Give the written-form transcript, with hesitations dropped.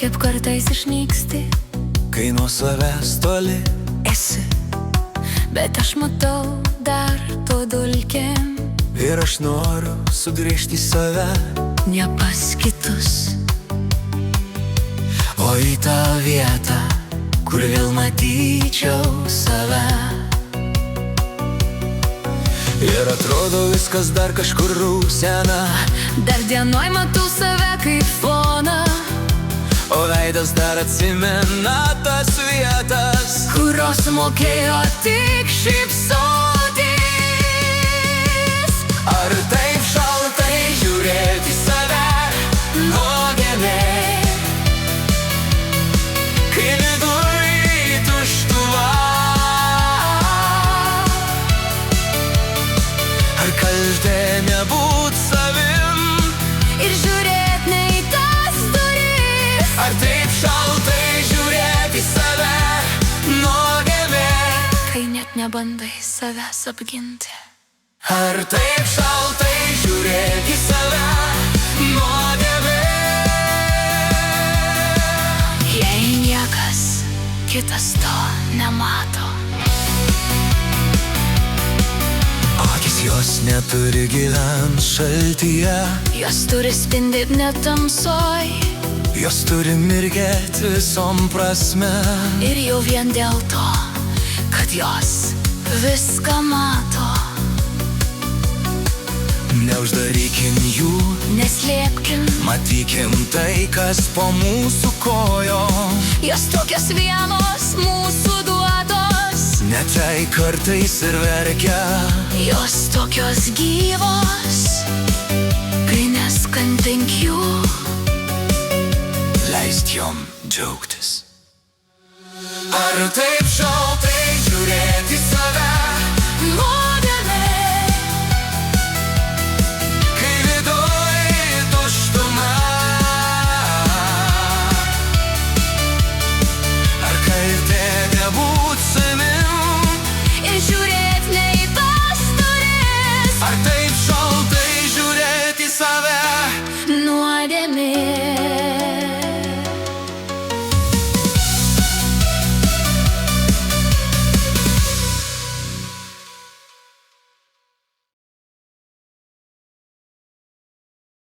kaip kartais išnyksti, kai nuo savęs toli esi, bet aš matau dar to dulkėm. ir aš noriu sugrįžti į save, Ne pas kitus, o į tą vietą, kur vėl matyčiau save. Ir atrodo viskas dar kažkur rūsena, dar dienoj matau save kaip foną, o veidas dar atsimena tas vietas, kurios mokėjo tik šypsotis. ar taip šaltai žiūrėti save nuodėmė, kai viduj tuštuma. Ar kaltė nebūt savim, Ir žiūrėt ne į tas duris, ar taip šaltai žiūrėti save nuodėmė, kai net nebandai savęs apginti. ar taip šaltai žiūrėti save nuodėmė. Jei niekas kitas to nemato, Akis jos neturi gyvent šaltyje, jos turi spindėt net tamsoj, jos turi mirgėt visom prasmėm. ir jau vien dėl to, kad jos viską mato. Neuždarykim jų, Neslėpkim, matykim tai, kas po mūsų kojom. jos tokios vienos mūsų duotos, Net jei kartais ir verkia, jos tokios gyvos, kai neskandink jų. leist jom džiaugtis. Ar taip šaltai